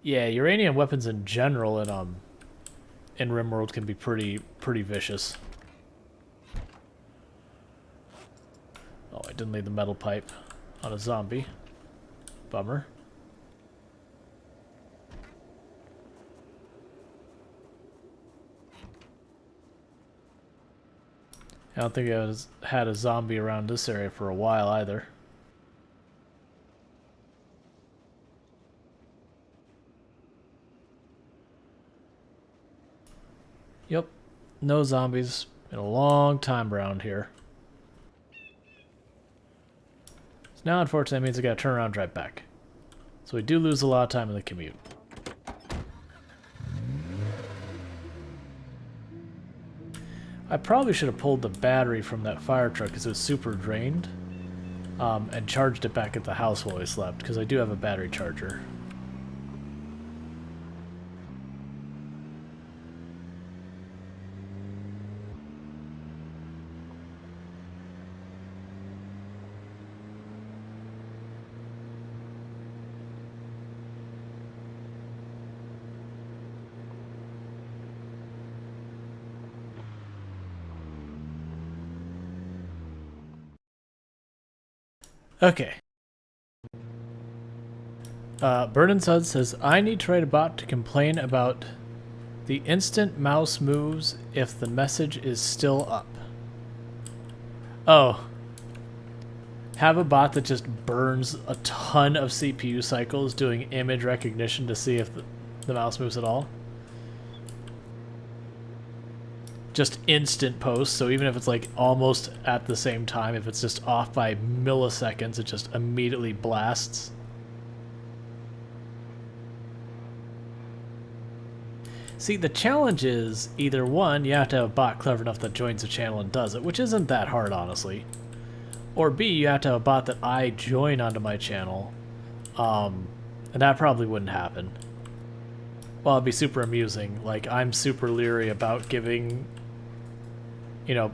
Yeah, uranium weapons in general in RimWorld can be pretty vicious. Oh, I didn't leave the metal pipe on a zombie. Bummer. I don't think I had a zombie around this area for a while either. Yep, no zombies in a long time around here. So now, unfortunately, that means I gotta turn around and drive back. So we do lose a lot of time in the commute. I probably should have pulled the battery from that fire truck because it was super drained. And charged it back at the house while we slept, because I do have a battery charger. Okay. Burnin' Sud says, I need to write a bot to complain about the instant mouse moves if the message is still up. Oh. Have a bot that just burns a ton of CPU cycles doing image recognition to see if the mouse moves at all. Just instant post, so even if it's like almost at the same time, if it's just off by milliseconds, it just immediately blasts. See, the challenge is either one, you have to have a bot clever enough that joins the channel and does it, which isn't that hard, honestly. Or B, you have to have a bot that I join onto my channel, and that probably wouldn't happen. Well, it'd be super amusing. Like, I'm super leery about giving, you know,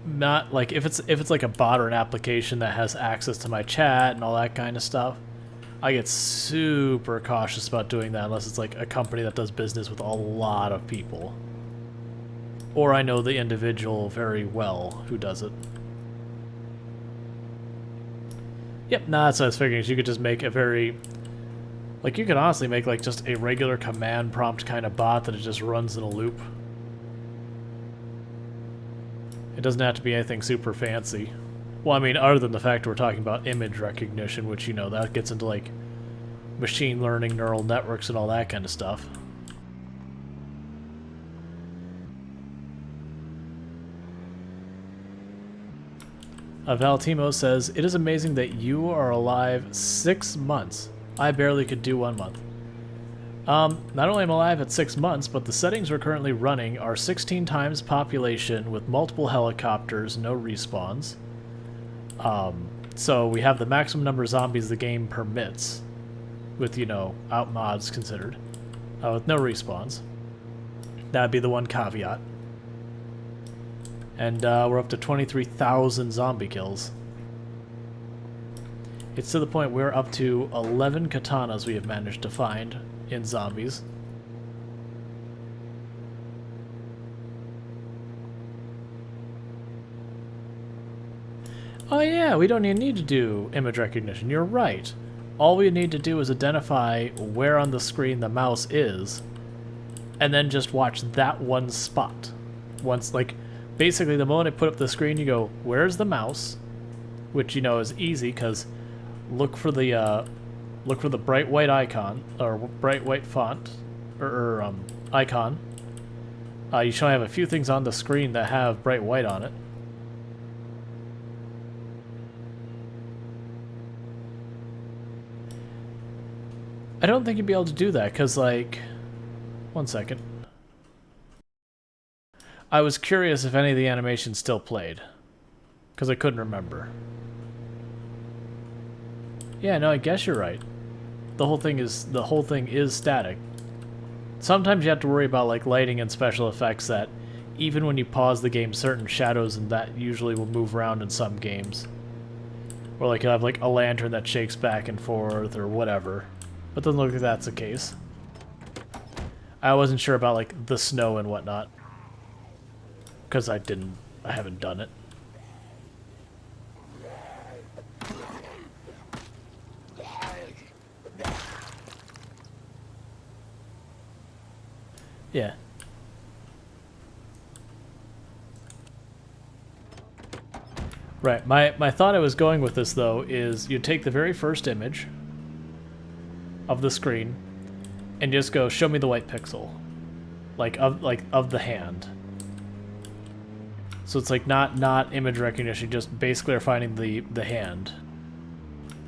not like if it's like a bot or an application that has access to my chat and all that kind of stuff. I get super cautious about doing that unless it's like a company that does business with a lot of people. Or I know the individual very well who does it. Yep, nah, that's what I was figuring. Is you could just make a very... Like, you could honestly make like just a regular command prompt kind of bot that it just runs in a loop. It doesn't have to be anything super fancy. Well, I mean, other than the fact we're talking about image recognition, which, you know, that gets into, like, machine learning, neural networks, and all that kind of stuff. Valtimo says, it is amazing that you are alive 6 months. I barely could do 1 month. Not only am I alive at 6 months, but the settings we're currently running are 16 times population with multiple helicopters, no respawns. So we have the maximum number of zombies the game permits, with, you know, out mods considered, with no respawns. That'd be the one caveat. And we're up to 23,000 zombie kills. It's to the point we're up to 11 katanas we have managed to find in zombies. Oh yeah, we don't even need to do image recognition. You're right. All we need to do is identify where on the screen the mouse is, and then just watch that one spot. Once, like, basically the moment I put up the screen, you go, where's the mouse? Which, you know, is easy, because look for the bright white icon, or bright white font, or icon. You should have a few things on the screen that have bright white on it. I don't think you'd be able to do that, because, like... One second. I was curious if any of the animations still played, because I couldn't remember. Yeah, no, I guess you're right. The whole thing is static. Sometimes you have to worry about like lighting and special effects that even when you pause the game, certain shadows and that usually will move around in some games. Or like you'll have like a lantern that shakes back and forth or whatever. But doesn't look like that's the case. I wasn't sure about like the snow and whatnot. Because I haven't done it. Yeah. Right. My thought I was going with this though is you take the very first image of the screen and just go show me the white pixel. Like of the hand. So it's like not image recognition, just basically are finding the hand.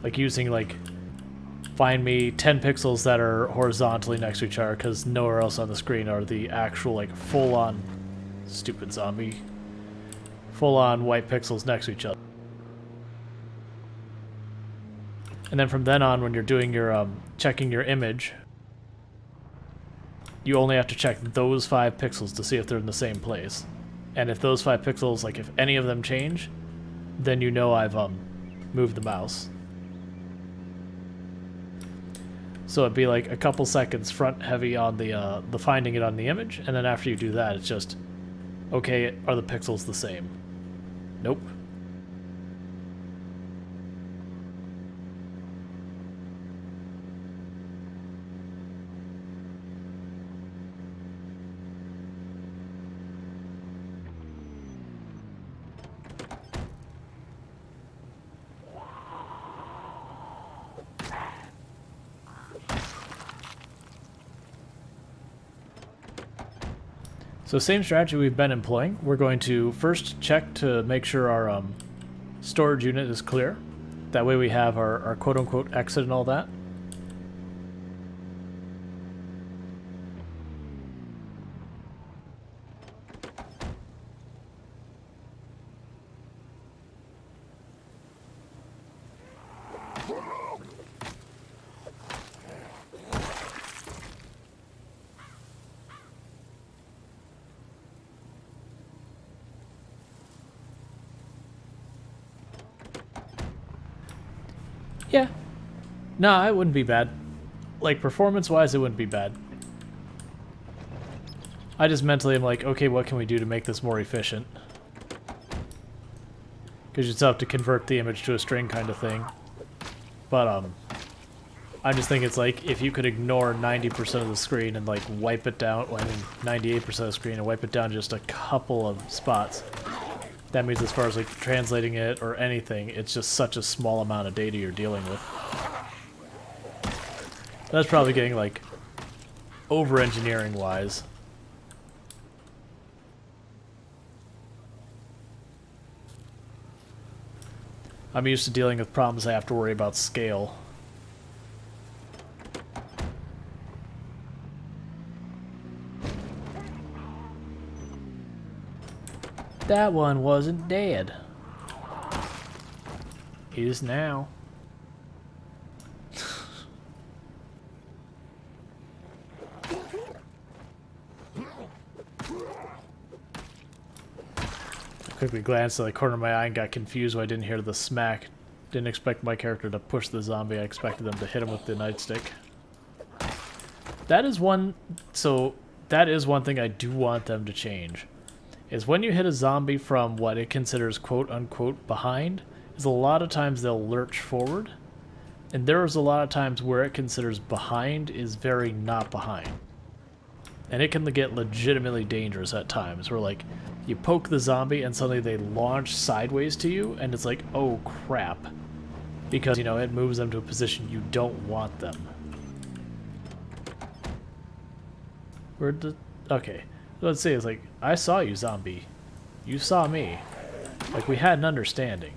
Like using like find me 10 pixels that are horizontally next to each other because nowhere else on the screen are the actual like full-on stupid zombie full-on white pixels next to each other. And then from then on when you're doing your checking your image, you only have to check those 5 pixels to see if they're in the same place. And if those 5 pixels, like if any of them change, then you know I've moved the mouse. So it'd be like a couple seconds front heavy on the finding it on the image, and then after you do that, it's just, okay, are the pixels the same? Nope. So same strategy we've been employing. We're going to first check to make sure our storage unit is clear. That way we have our quote-unquote exit and all that. Yeah. No, it wouldn't be bad. Like, performance-wise, it wouldn't be bad. I just mentally am like, okay, what can we do to make this more efficient? Because you still have to convert the image to a string kind of thing. But, I just think it's like, if you could ignore 90% of the screen and, like, wipe it down, well, I mean, 98% of the screen and wipe it down just a couple of spots. That means as far as like translating it or anything, it's just such a small amount of data you're dealing with. That's probably getting like over-engineering wise. I'm used to dealing with problems I have to worry about scale. That one wasn't dead. He is now. I quickly glanced at the corner of my eye and got confused when I didn't hear the smack. Didn't expect my character to push the zombie. I expected them to hit him with the nightstick. That is one... So, that is one thing I do want them to change. Is when you hit a zombie from what it considers quote-unquote behind, is a lot of times they'll lurch forward. And there's a lot of times where it considers behind is very not behind. And it can get legitimately dangerous at times, where like, you poke the zombie and suddenly they launch sideways to you, and it's like, oh crap. Because, you know, it moves them to a position you don't want them. Where'd the... Okay. Let's see, it's like, I saw you, zombie. You saw me. Like, we had an understanding.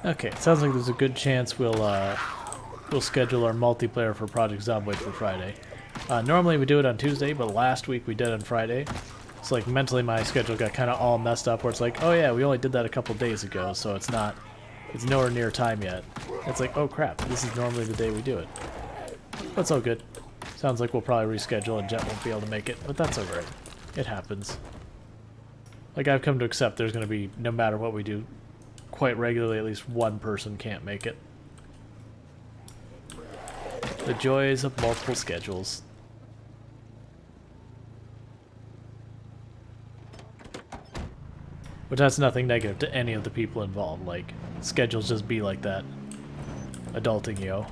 Okay, it sounds like there's a good chance we'll schedule our multiplayer for Project Zomboid for Friday. Normally we do it on Tuesday, but last week we did on Friday. So like mentally my schedule got kind of all messed up where it's like, oh yeah, we only did that a couple days ago, so it's nowhere near time yet. It's like, oh crap, this is normally the day we do it. But it's all good. Sounds like we'll probably reschedule and Jet won't be able to make it, but that's alright. It happens. Like, I've come to accept there's going to be, no matter what we do, quite regularly at least one person can't make it. The joys of multiple schedules. Which has nothing negative to any of the people involved. Like, schedules just be like that. Adulting, yo.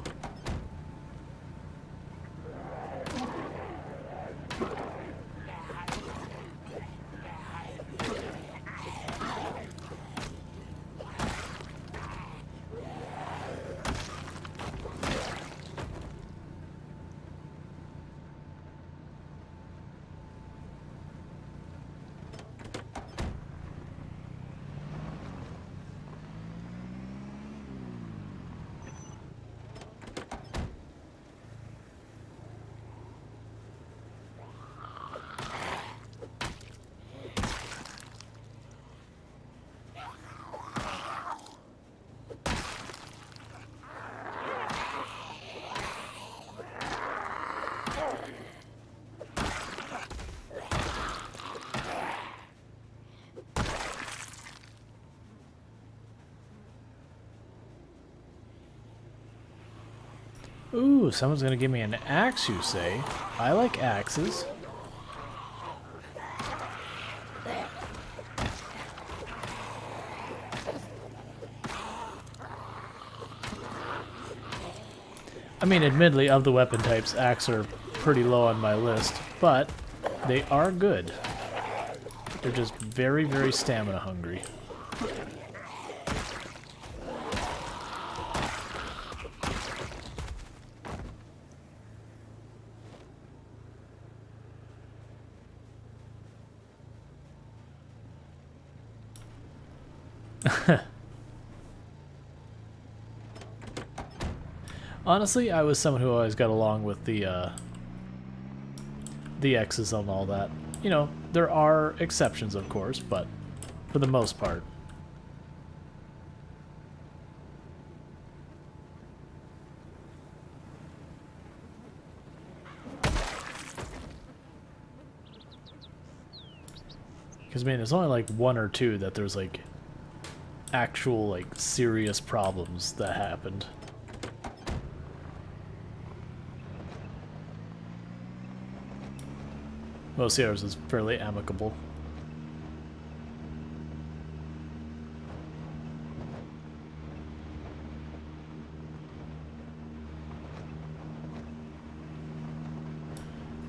Ooh, someone's gonna give me an axe, you say? I like axes. I mean, admittedly, of the weapon types, axe are pretty low on my list, but they are good. They're just very, very stamina hungry. Honestly, I was someone who always got along with the X's and all that. You know, there are exceptions, of course, but for the most part. Because, I mean, there's only like one or two that there's like actual, like, serious problems that happened. Most of ours is fairly amicable.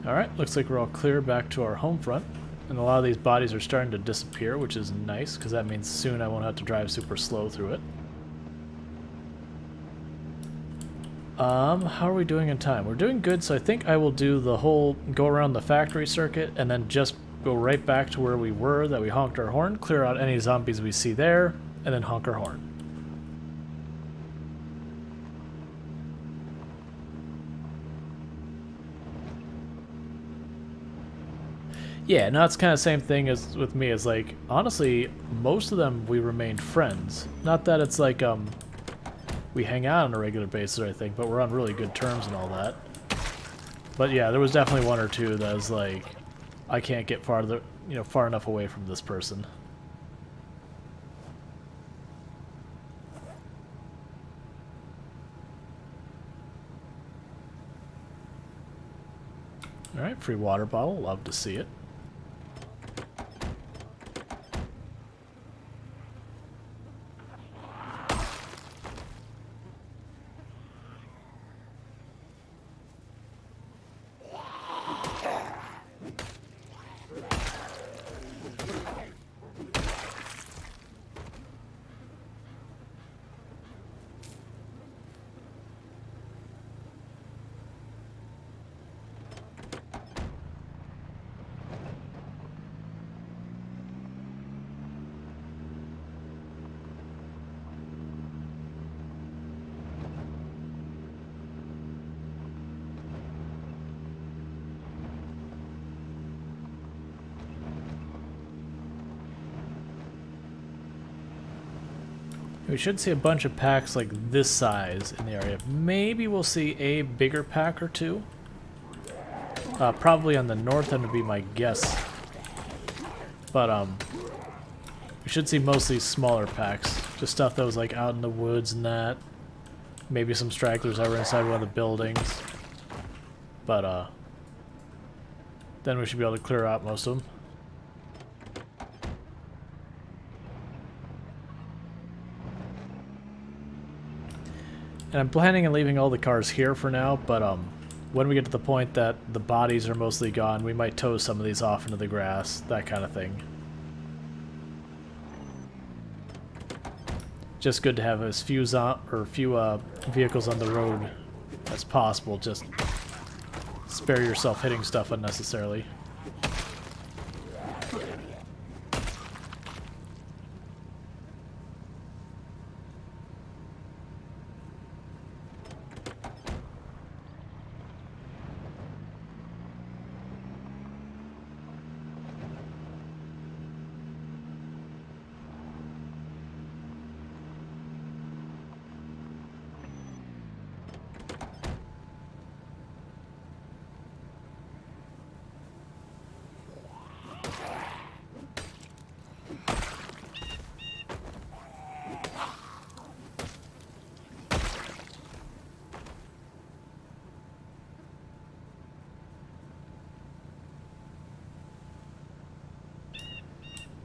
Alright, looks like we're all clear back to our home front. And a lot of these bodies are starting to disappear, which is nice, because that means soon I won't have to drive super slow through it. How are we doing in time? We're doing good, so I think I will do the whole go around the factory circuit and then just go right back to where we were, that we honked our horn, clear out any zombies we see there, and then honk our horn. Yeah, no, it's kind of the same thing as with me, as like, honestly, most of them we remained friends. Not that it's like, we hang out on a regular basis or anything, but we're on really good terms and all that. But yeah, there was definitely one or two that was like, I can't get farther, you know, far enough away from this person. Alright, free water bottle, love to see it. We should see a bunch of packs like this size in the area. Maybe we'll see a bigger pack or two. Probably on the north end would be my guess. But we should see mostly smaller packs. Just stuff that was like out in the woods and that. Maybe some stragglers that were inside one of the buildings. But then we should be able to clear out most of them. And I'm planning on leaving all the cars here for now, but when we get to the point that the bodies are mostly gone, we might tow some of these off into the grass, that kind of thing. Just good to have as few vehicles on the road as possible. Just spare yourself hitting stuff unnecessarily.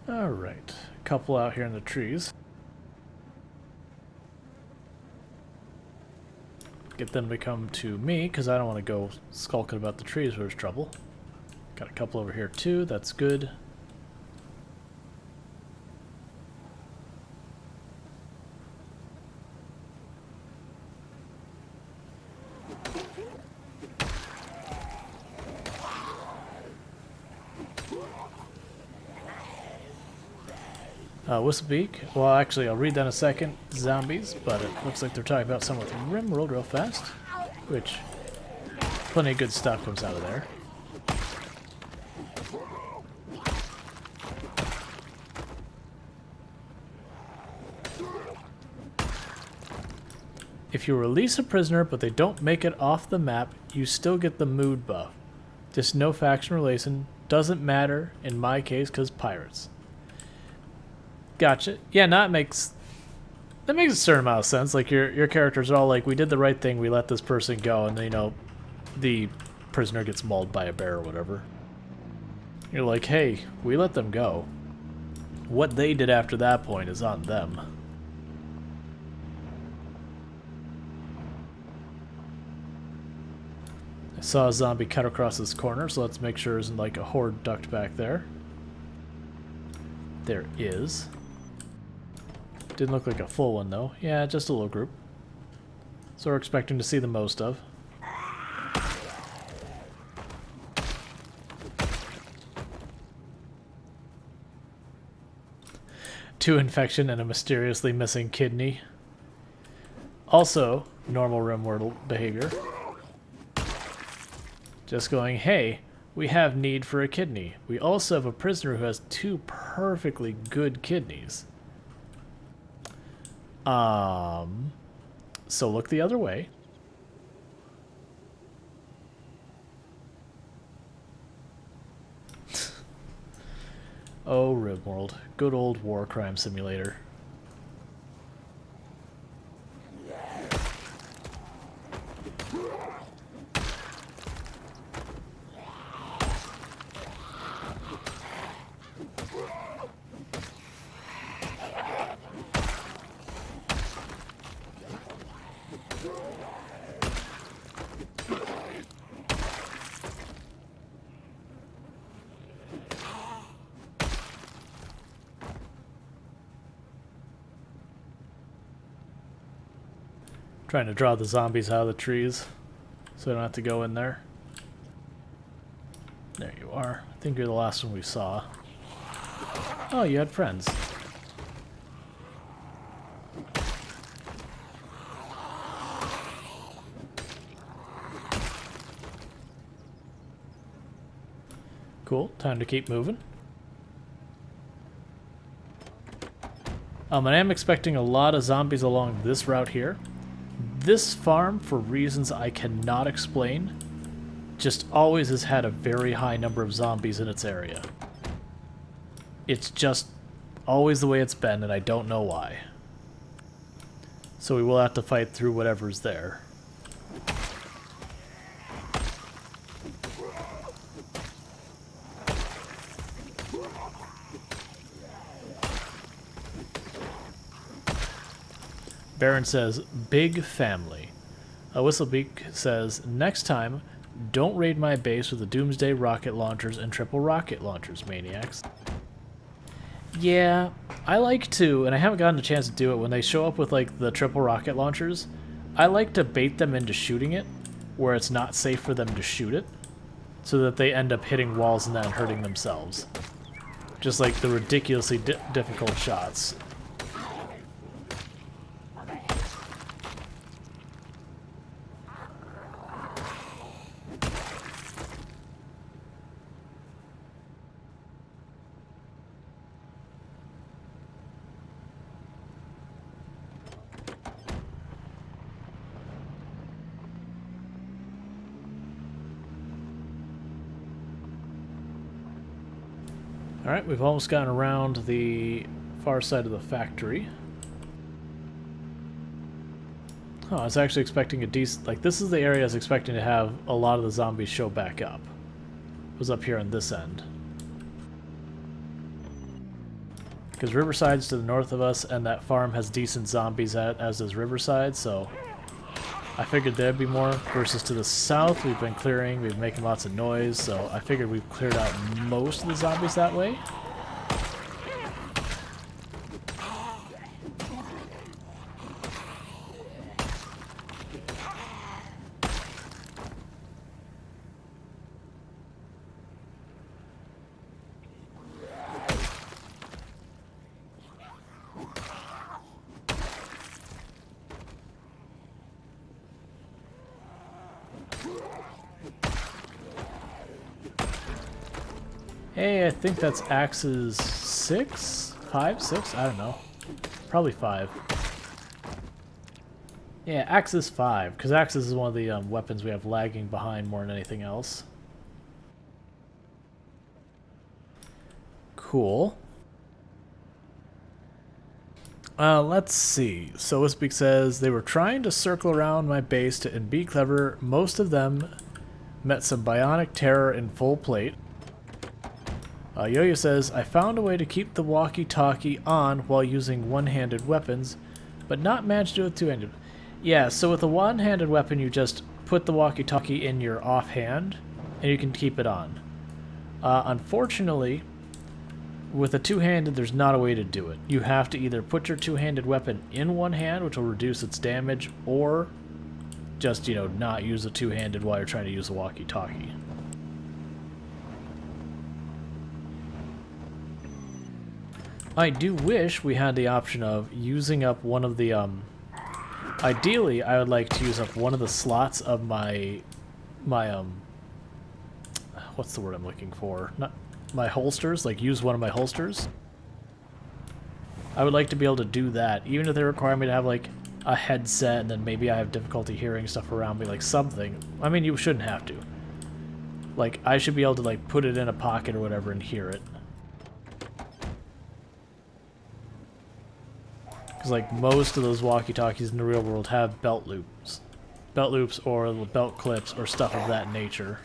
Alright, a couple out here in the trees. Get them to come to me, because I don't want to go skulking about the trees where there's trouble. Got a couple over here too, that's good. Whistlebeak. Well, actually, I'll read that in a second. Zombies, but it looks like they're talking about someone with Rimworld real fast, which plenty of good stuff comes out of there. If you release a prisoner but they don't make it off the map, you still get the mood buff. Just no faction relation. Doesn't matter in my case because pirates. Gotcha. Yeah, no, that makes a certain amount of sense. Like your characters are all like, we did the right thing, we let this person go, and you know, the prisoner gets mauled by a bear or whatever. You're like, hey, we let them go. What they did after that point is on them. I saw a zombie cut across this corner, so let's make sure there isn't like a horde ducked back there. There is. Didn't look like a full one though. Yeah, just a little group. So we're expecting to see the most of. Two infection and a mysteriously missing kidney. Also, normal Rimworld behavior. Just going, hey, we have need for a kidney. We also have a prisoner who has 2 perfectly good kidneys. So look the other way. Oh, Rimworld. Good old war crime simulator. Trying to draw the zombies out of the trees so I don't have to go in there. There you are. I think you're the last one we saw. Oh, you had friends. Cool. Time to keep moving. And I am expecting a lot of zombies along this route here. This farm, for reasons I cannot explain, just always has had a very high number of zombies in its area. It's just always the way it's been, and I don't know why. So we will have to fight through whatever's there. Baron says, big family. Whistlebeak says, next time, don't raid my base with the Doomsday rocket launchers and triple rocket launchers, maniacs. Yeah, I like to, and I haven't gotten a chance to do it, when they show up with like the triple rocket launchers, I like to bait them into shooting it, where it's not safe for them to shoot it, so that they end up hitting walls and then hurting themselves. Just like the ridiculously difficult shots. Alright, we've almost gotten around the far side of the factory. Oh, I was actually expecting a decent... Like, this is the area I was expecting to have a lot of the zombies show back up. It was up here on this end. Because Riverside's to the north of us, and that farm has decent zombies, as does Riverside, so... I figured there'd be more, versus to the south we've been clearing, we've been making lots of noise, so I figured we've cleared out most of the zombies that way. Hey, I think that's Axe's 6? 5? 6? I don't know. Probably 5. Yeah, Axe's 5, because Axe's is one of the weapons we have lagging behind more than anything else. Cool. Let's see. So Wispeak says, they were trying to circle around my base and be clever. Most of them met some bionic terror in full plate. Yo-Yo says, I found a way to keep the walkie-talkie on while using one-handed weapons, but not managed to do it two-handed. Yeah, so with a one-handed weapon, you just put the walkie-talkie in your offhand, and you can keep it on. Unfortunately, with a two-handed, there's not a way to do it. You have to either put your two-handed weapon in one hand, which will reduce its damage, or just, you know, not use a two-handed while you're trying to use a walkie-talkie. I do wish we had the option of using up one of the, ideally, I would like to use up one of the slots of my, what's the word I'm looking for? Not my holsters, like use one of my holsters. I would like to be able to do that, even if they require me to have, like, a headset, and then maybe I have difficulty hearing stuff around me, like something. I mean, you shouldn't have to. Like, I should be able to, like, put it in a pocket or whatever and hear it. Because, like, most of those walkie-talkies in the real world have belt loops. Belt loops or belt clips or stuff of that nature.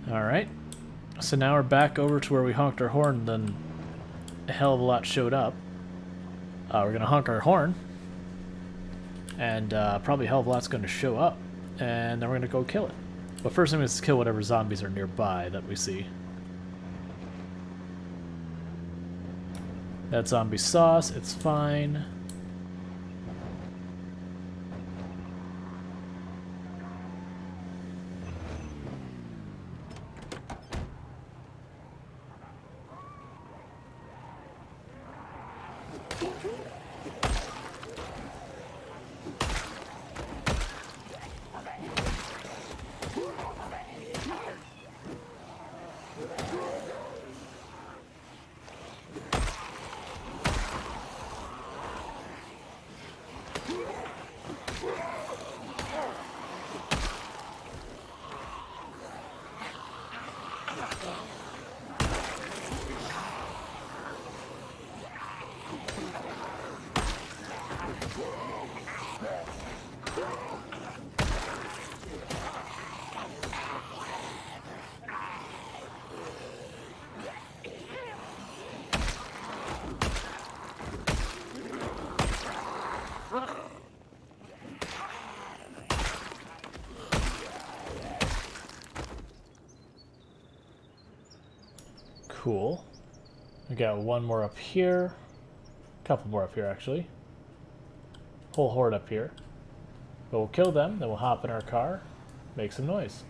Alright, so now we're back over to where we honked our horn, and then a hell of a lot showed up. We're going to honk our horn, and probably a hell of a lot's going to show up, and then we're going to go kill it. But first I'm going to kill whatever zombies are nearby that we see. That zombie sauce, it's fine. Cool. We got one more up here. A couple more up here, actually. Whole horde up here. But we'll kill them, then we'll hop in our car, make some noise.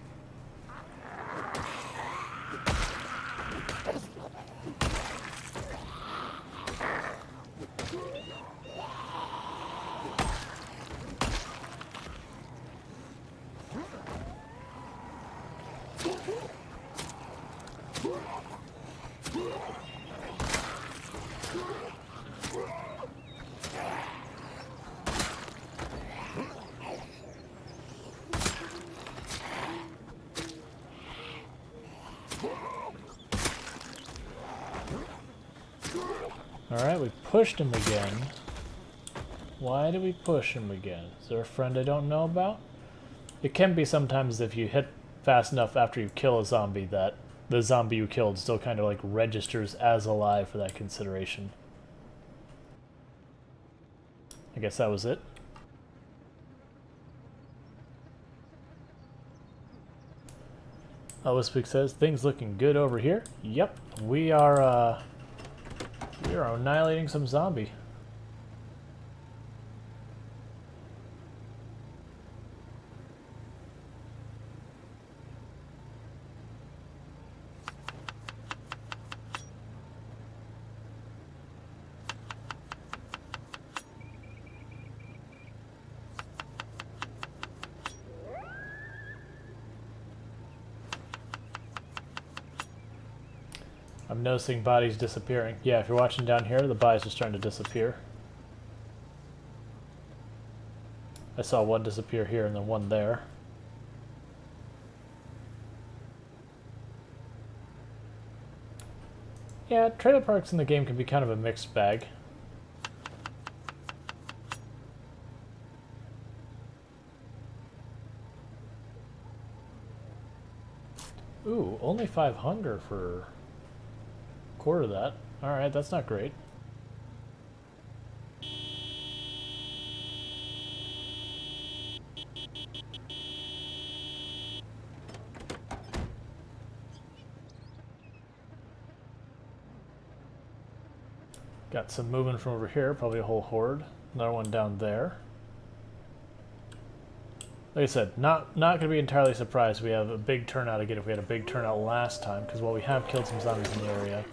Alright, we pushed him again. Why do we push him again? Is there a friend I don't know about? It can be sometimes if you hit fast enough after you kill a zombie that the zombie you killed still kind of like registers as alive for that consideration. I guess that was it. Wispeak says, things looking good over here. Yep, we are annihilating some zombie. I'm noticing bodies disappearing. Yeah, if you're watching down here, the bodies are starting to disappear. I saw one disappear here and then one there. Yeah, trailer parks in the game can be kind of a mixed bag. Ooh, only 5 hunger for a quarter of that. Alright, that's not great. Got some movement from over here, probably a whole horde. Another one down there. Like I said, not going to be entirely surprised we have a big turnout again if we had a big turnout last time, because while we have killed some zombies in the area,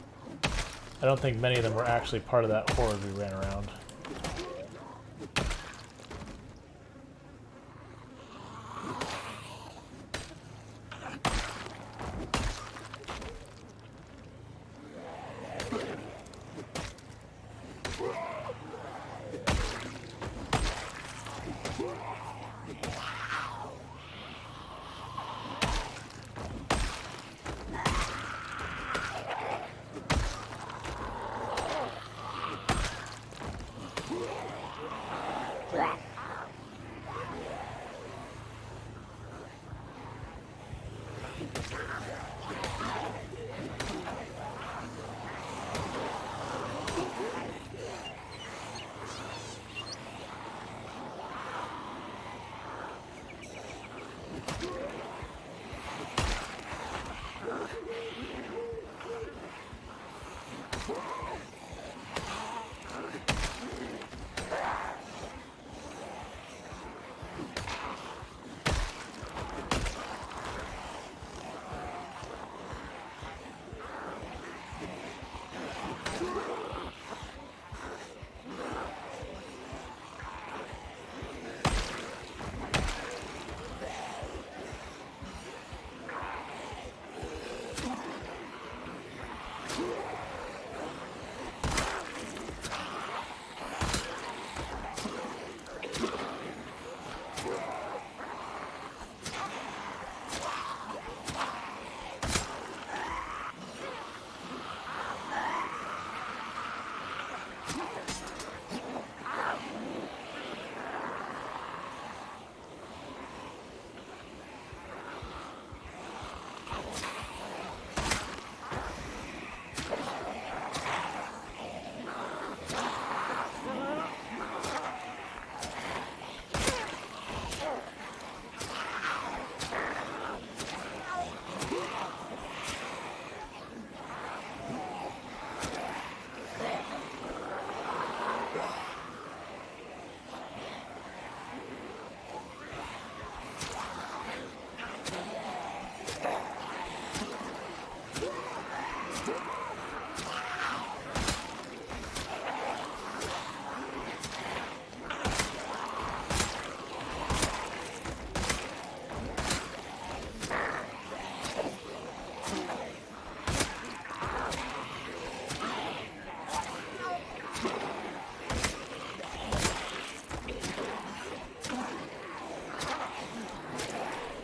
I don't think many of them were actually part of that horde we ran around.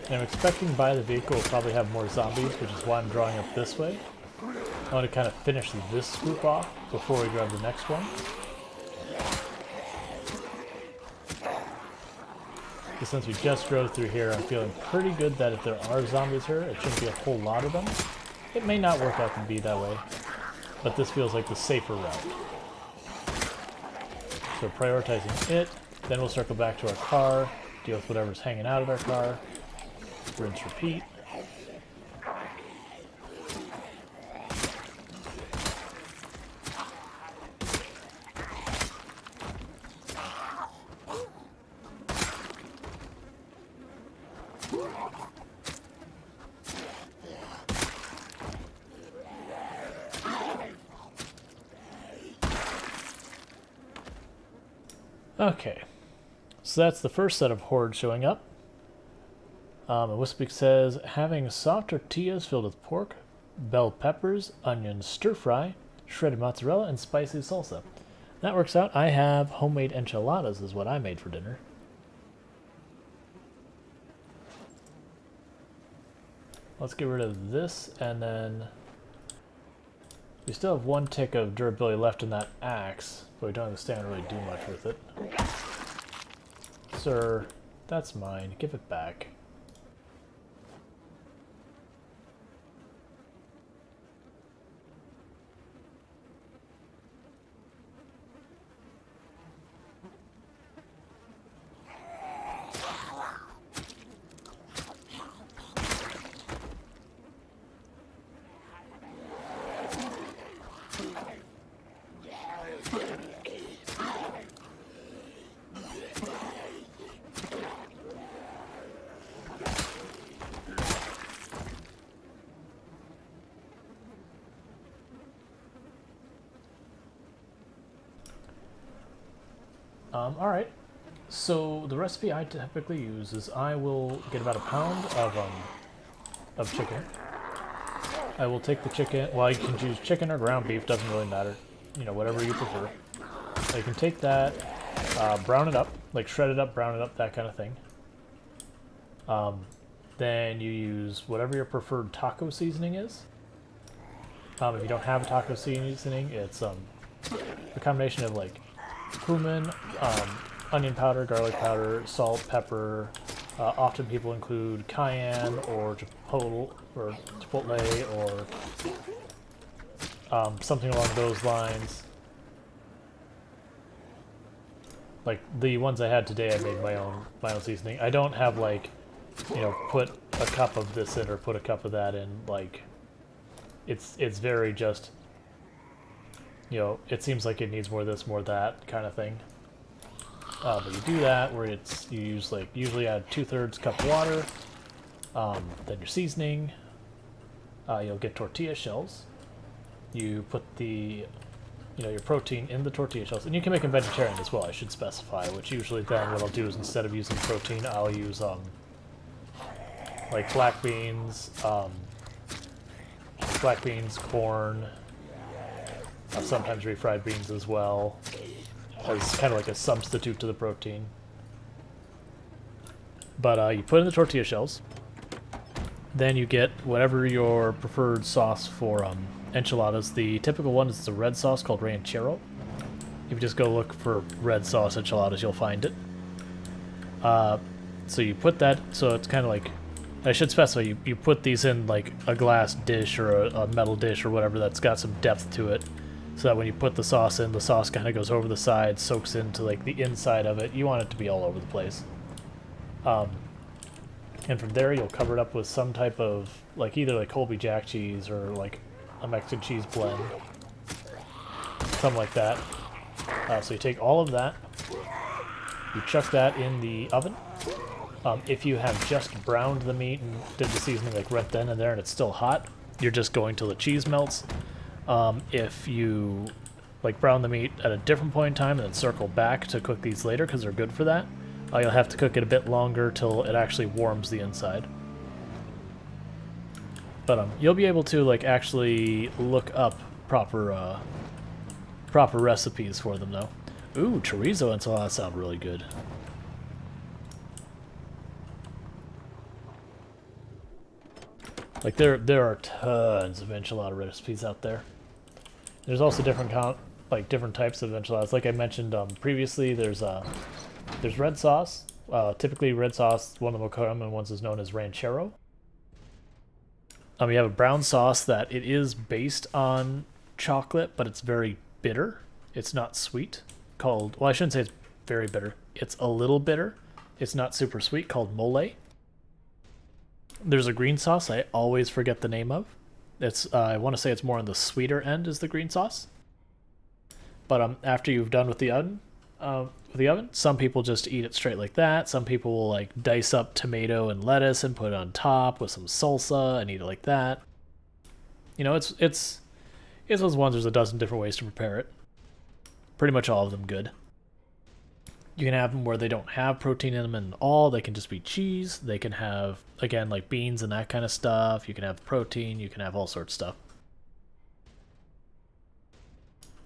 And I'm expecting by the vehicle we'll probably have more zombies, which is why I'm drawing up this way. I want to kind of finish this group off before we grab the next one. But since we just drove through here, I'm feeling pretty good that if there are zombies here, it shouldn't be a whole lot of them. It may not work out to be that way, but this feels like the safer route. So prioritizing it, then we'll circle back to our car, deal with whatever's hanging out of our car, rinse, repeat. Okay, so that's the first set of hordes showing up. And Wispy says, having soft tortillas filled with pork, bell peppers, onions stir-fry, shredded mozzarella, and spicy salsa. That works out. I have homemade enchiladas is what I made for dinner. Let's get rid of this, and then we still have 1 tick of durability left in that axe, but we don't understand really do much with it. Sir, that's mine. Give it back. Alright, so the recipe I typically use is I will get about a pound of chicken. I will take the chicken, well, you can choose chicken or ground beef, doesn't really matter, you know, whatever you prefer. So you can take that, brown it up, like shred it up, brown it up, that kind of thing. Then you use whatever your preferred taco seasoning is. If you don't have a taco seasoning, it's a combination of like cumin, onion powder, garlic powder, salt, pepper. Often people include cayenne or chipotle or something along those lines. Like the ones I had today, I made my own seasoning. I don't have like, you know, put a cup of this in or put a cup of that in. Like, it's very just, you know, it seems like it needs more of this, more of that kind of thing. But you do that where you use like, usually add 2/3 cup of water, then your seasoning, you'll get tortilla shells. You put the, you know, your protein in the tortilla shells, and you can make them vegetarian as well, I should specify, which usually then what I'll do is instead of using protein, I'll use like black beans, corn, sometimes refried beans as well, as kind of like a substitute to the protein. But you put in the tortilla shells, then you get whatever your preferred sauce for enchiladas. The typical one is the red sauce called ranchero. If you just go look for red sauce enchiladas, you'll find it. So you put that, so it's kind of like, I should specify, you put these in like a glass dish or a metal dish or whatever that's got some depth to it, so that when you put the sauce in, the sauce kind of goes over the side, soaks into like the inside of it. You want it to be all over the place. And from there you'll cover it up with some type of, like either like Colby Jack cheese or like a Mexican cheese blend. Something like that. So you take all of that, you chuck that in the oven. If you have just browned the meat and did the seasoning like right then and there and it's still hot, you're just going till the cheese melts. If you like brown the meat at a different point in time and then circle back to cook these later because they're good for that, you'll have to cook it a bit longer till it actually warms the inside. But you'll be able to like actually look up proper recipes for them though. Ooh, chorizo enchiladas sound really good. Like there are tons of enchilada recipes out there. There's also different different types of enchiladas. Like I mentioned previously, there's red sauce. Typically, red sauce, one of the more common ones, is known as ranchero. You have a brown sauce that it is based on chocolate, but it's very bitter. It's not sweet. Well, I shouldn't say it's very bitter. It's a little bitter. It's not super sweet, called mole. There's a green sauce I always forget the name of. I want to say it's more on the sweeter end is the green sauce. But after you've done with the oven, some people just eat it straight like that. Some people will like dice up tomato and lettuce and put it on top with some salsa and eat it like that. You know, it's those ones. There's a dozen different ways to prepare it. Pretty much all of them good. You can have them where they don't have protein in them at all. They can just be cheese. They can have, again, like beans and that kind of stuff. You can have protein. You can have all sorts of stuff.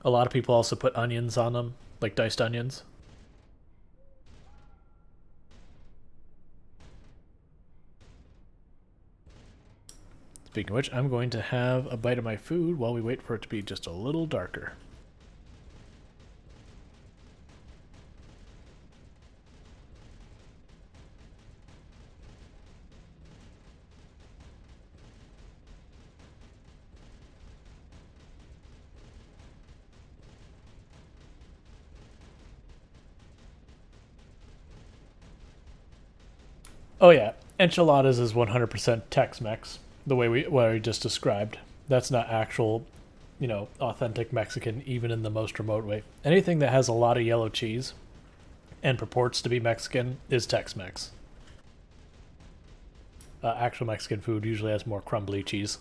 A lot of people also put onions on them, like diced onions. Speaking of which, I'm going to have a bite of my food while we wait for it to be just a little darker. Oh yeah, enchiladas is 100% Tex-Mex, the way what I just described. That's not actual, authentic Mexican, even in the most remote way. Anything that has a lot of yellow cheese and purports to be Mexican is Tex-Mex. Actual Mexican food usually has more crumbly cheese.